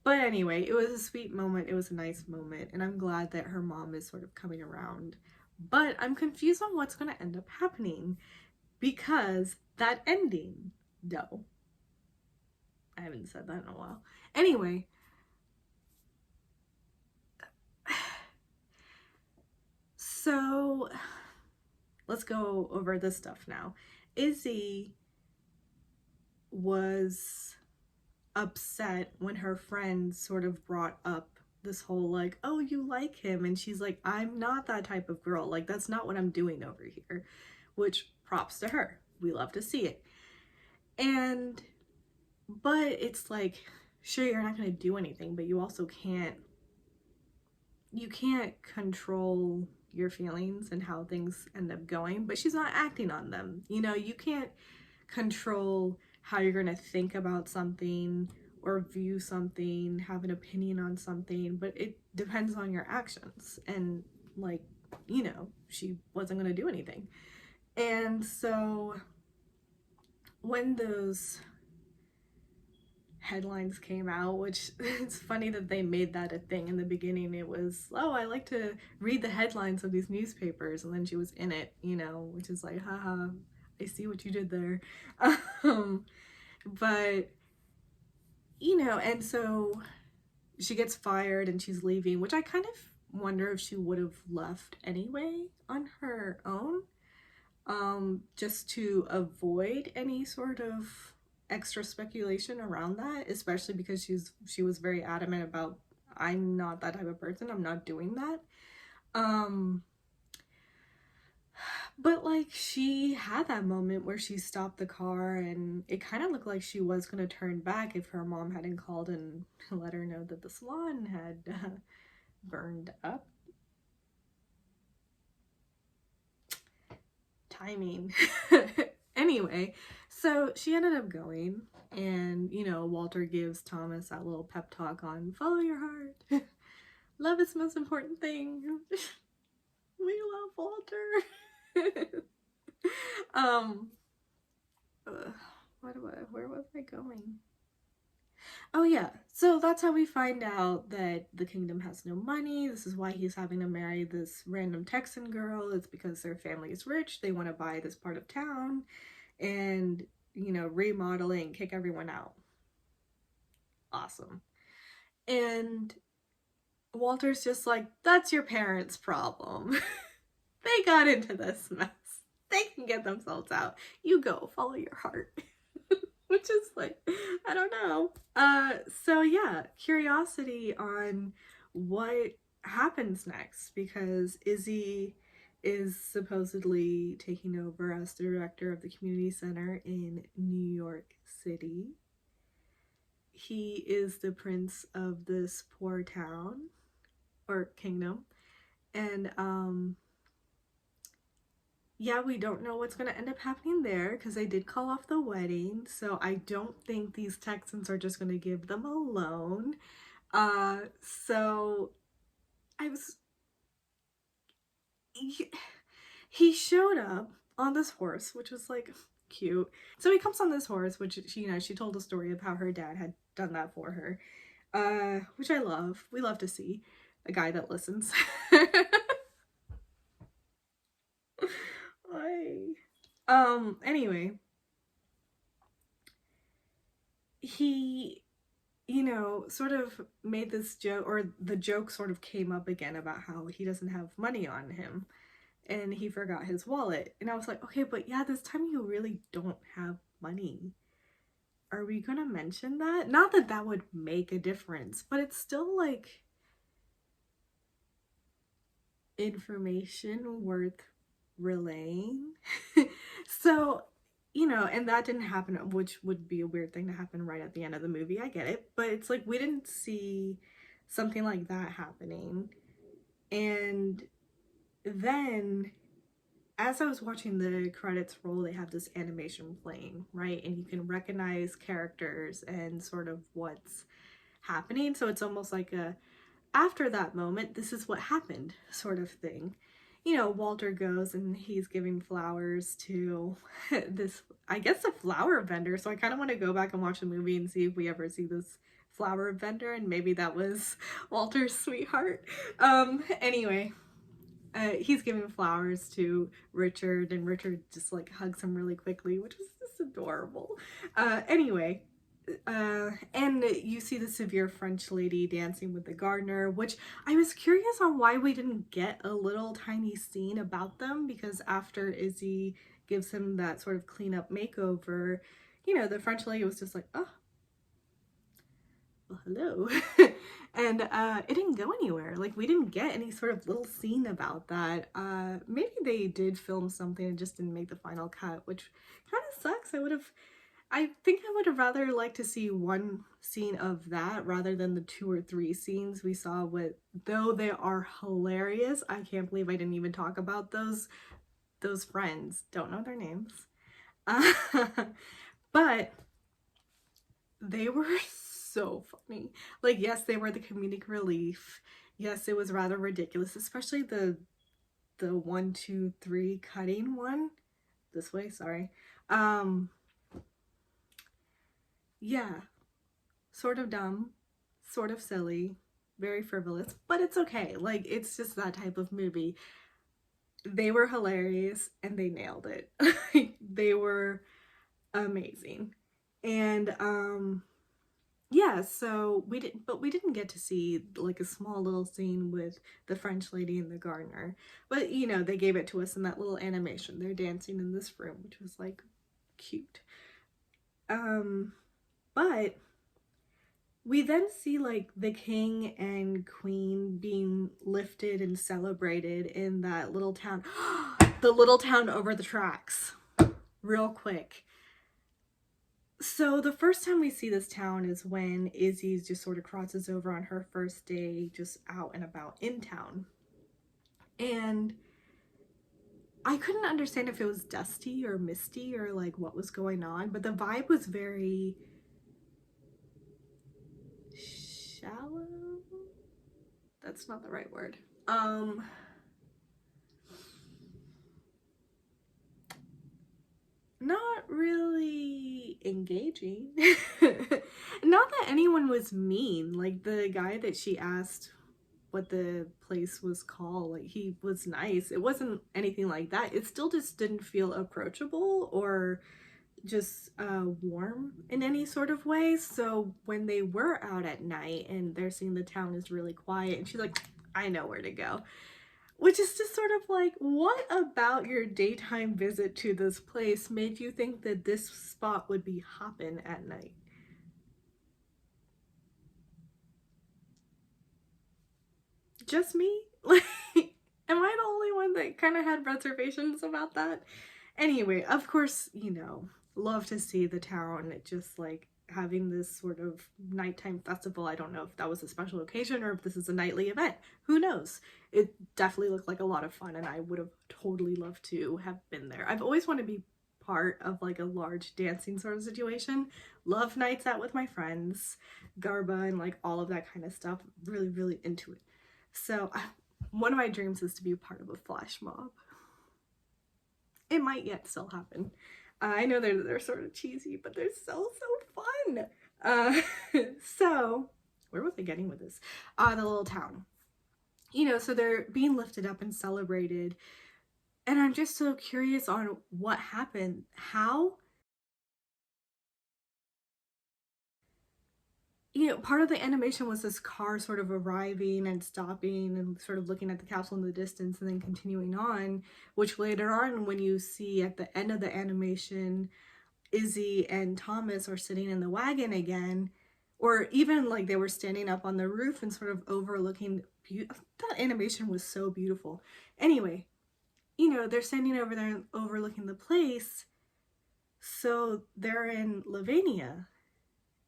But anyway, it was a sweet moment. It was a nice moment. And I'm glad that her mom is sort of coming around. But I'm confused on what's going to end up happening because that ending, though. I haven't said that in a while. Anyway, so let's go over this stuff now. Izzy was upset when her friend sort of brought up this whole like, oh, you like him, and she's like, I'm not that type of girl, like that's not what I'm doing over here, which props to her, we love to see it. And but it's like, sure, you're not going to do anything, but you also can't control your feelings and how things end up going. But she's not acting on them, you know. You can't control how you're going to think about something or view something, have an opinion on something, but it depends on your actions. And like, you know, she wasn't going to do anything. And so when those headlines came out, which it's funny that they made that a thing in the beginning. It was, oh, I like to read the headlines of these newspapers, and then she was in it, you know, which is like, haha, I see what you did there. But you know, and so she gets fired and she's leaving, which I kind of wonder if she would have left anyway on her own, just to avoid any sort of extra speculation around that, especially because she was very adamant about, I'm not that type of person, I'm not doing that. But like, she had that moment where she stopped the car and it kind of looked like she was going to turn back if her mom hadn't called and let her know that the salon had burned up. Timing. Anyway, so she ended up going, and you know, Walter gives Thomas that little pep talk on follow your heart. Love is the most important thing. We love Walter. Where was I going? Oh yeah, so that's how we find out that the kingdom has no money. This is why he's having to marry this random Texan girl. It's because their family is rich. They want to buy this part of town and, you know, remodel it and kick everyone out. Awesome. And Walter's just like, that's your parents' problem. They got into this mess. They can get themselves out. You go, follow your heart. Which is like, I don't know. So yeah, curiosity on what happens next, because Izzy is supposedly taking over as the director of the community center in New York City. He is the prince of this poor town or kingdom, and yeah, we don't know what's going to end up happening there because they did call off the wedding. So I don't think these Texans are just going to give them a loan. So I was... He showed up on this horse, which was like cute. So he comes on this horse, which, you know, she told a story of how her dad had done that for her, which I love. We love to see a guy that listens. Anyway, he, you know, sort of made this joke, or the joke sort of came up again about how he doesn't have money on him and he forgot his wallet. And I was like, okay, but yeah, this time you really don't have money. Are we gonna mention that? Not that that would make a difference, but it's still like information worth relaying. So, you know, and that didn't happen, which would be a weird thing to happen right at the end of the movie. I get it, but it's like we didn't see something like that happening. And then as I was watching the credits roll, they have this animation playing, right? And you can recognize characters and sort of what's happening. So it's almost like a, after that moment, this is what happened sort of thing. You know, Walter goes and he's giving flowers to this, I guess, a flower vendor. So I kind of want to go back and watch the movie and see if we ever see this flower vendor, and maybe that was Walter's sweetheart. Anyway, he's giving flowers to Richard, and Richard just like hugs him really quickly, which was just adorable. Anyway, and you see the severe French lady dancing with the gardener, which I was curious on why we didn't get a little tiny scene about them, because after Izzy gives him that sort of cleanup makeover, you know, the French lady was just like, oh, well, hello. And it didn't go anywhere. Like, we didn't get any sort of little scene about that. Maybe they did film something and just didn't make the final cut, which kind of sucks. I think I would have rather liked to see one scene of that rather than the 2 or 3 scenes we saw with, though they are hilarious. I can't believe I didn't even talk about those friends. Don't know their names. But they were so funny. Like, yes, they were the comedic relief. Yes, it was rather ridiculous, especially the 1, 2, 3 cutting one. This way, sorry. Yeah, sort of dumb, sort of silly, very frivolous, but it's okay. Like, it's just that type of movie. They were hilarious and they nailed it. They were amazing. And yeah, so we didn't get to see like a small little scene with the French lady and the gardener. But you know, they gave it to us in that little animation. They're dancing in this room, which was like cute. But we then see like the king and queen being lifted and celebrated in that little town. The little town over the tracks. Real quick. So the first time we see this town is when Izzy just sort of crosses over on her first day just out and about in town. And I couldn't understand if it was dusty or misty or like what was going on, but the vibe was very shallow. That's not the right word. Not really engaging. Not that anyone was mean. Like, the guy that she asked what the place was called, like, he was nice. It wasn't anything like that. It still just didn't feel approachable or just warm in any sort of way. So when they were out at night and they're seeing the town is really quiet, and she's like, I know where to go. Which is just sort of like, what about your daytime visit to this place made you think that this spot would be hopping at night? Just me? Like, am I the only one that kind of had reservations about that? Anyway, of course, you know, love to see the town just like having this sort of nighttime festival. I don't know if that was a special occasion or if this is a nightly event. Who knows? It definitely looked like a lot of fun and I would have totally loved to have been there. I've always wanted to be part of like a large dancing sort of situation. Love nights out with my friends, Garba and like all of that kind of stuff. Really, really into it. So one of my dreams is to be a part of a flash mob. It might yet still happen. I know they're sort of cheesy, but they're so fun. So where was I getting with this? The little town. You know, so they're being lifted up and celebrated. And I'm just so curious on what happened. How? You know, part of the animation was this car sort of arriving and stopping and sort of looking at the castle in the distance and then continuing on, which later on, when you see at the end of the animation, Izzy and Thomas are sitting in the wagon again, or even like they were standing up on the roof and sort of overlooking. That animation was so beautiful. Anyway, you know, they're standing over there and overlooking the place. So they're in Lavinia.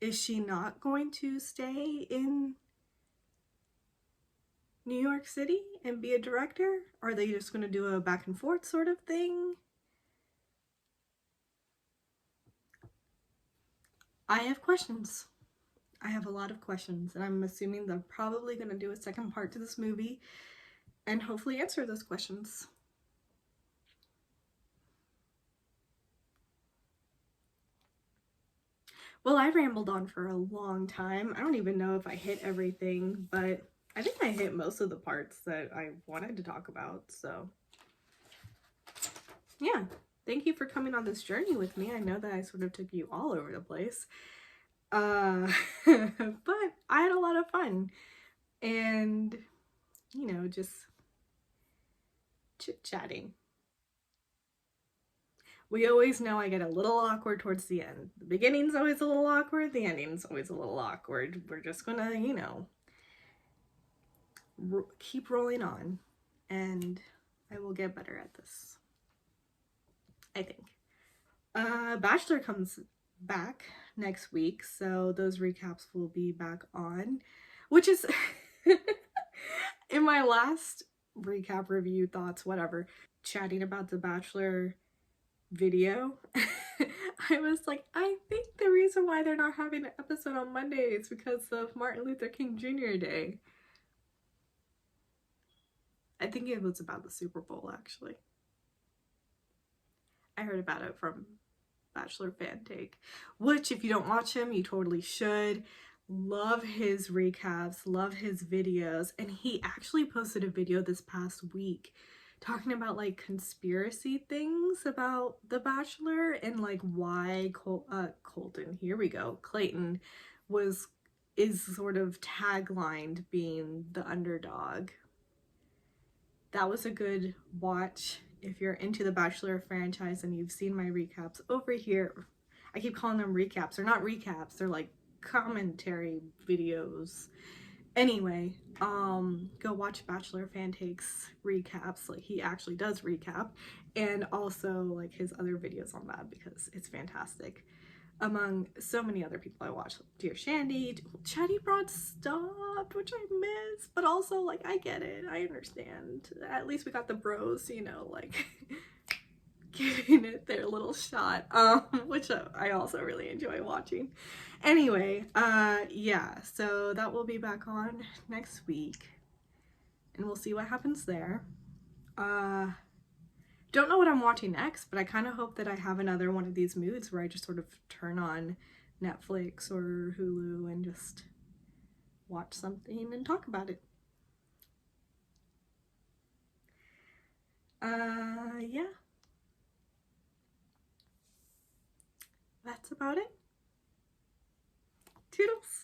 Is she not going to stay in New York City and be a director? Are they just going to do a back and forth sort of thing? I have questions. I have a lot of questions, and I'm assuming they're probably going to do a second part to this movie and hopefully answer those questions. Well, I rambled on for a long time. I don't even know if I hit everything, but I think I hit most of the parts that I wanted to talk about. So, yeah. Thank you for coming on this journey with me. I know that I sort of took you all over the place. Uh, but I had a lot of fun. And, you know, just chit-chatting. We always know I get a little awkward towards the end. The beginning's always a little awkward, the ending's always a little awkward. We're just gonna, you know, keep rolling on, and I will get better at this, I think. Bachelor comes back next week, so those recaps will be back on, which is in my last recap review thoughts, whatever, chatting about the Bachelor video. I was like, I think the reason why they're not having an episode on Monday is because of Martin Luther King Jr. Day. I think it was about the Super Bowl, actually. I heard about it from Bachelor Fan Take, which, if you don't watch him, you totally should. Love his recaps, love his videos, and he actually posted a video this past week talking about like conspiracy things about The Bachelor and like why Clayton is sort of taglined being the underdog. That was a good watch. If you're into the Bachelor franchise and you've seen my recaps over here, I keep calling them recaps. They're not recaps, they're like commentary videos. Anyway, go watch Bachelor Fan Takes recaps. Like, he actually does recap, and also like his other videos on that, because it's fantastic. Among so many other people I watch, Dear Shandy, Chatty Broad stopped, which I miss, but also like I get it, I understand. At least we got the bros, you know, like giving it their little shot, which I also really enjoy watching. Anyway, yeah, so that will be back on next week, and we'll see what happens there. Don't know what I'm watching next, but I kind of hope that I have another one of these moods where I just sort of turn on Netflix or Hulu and just watch something and talk about it. Yeah. That's about it. Toodles.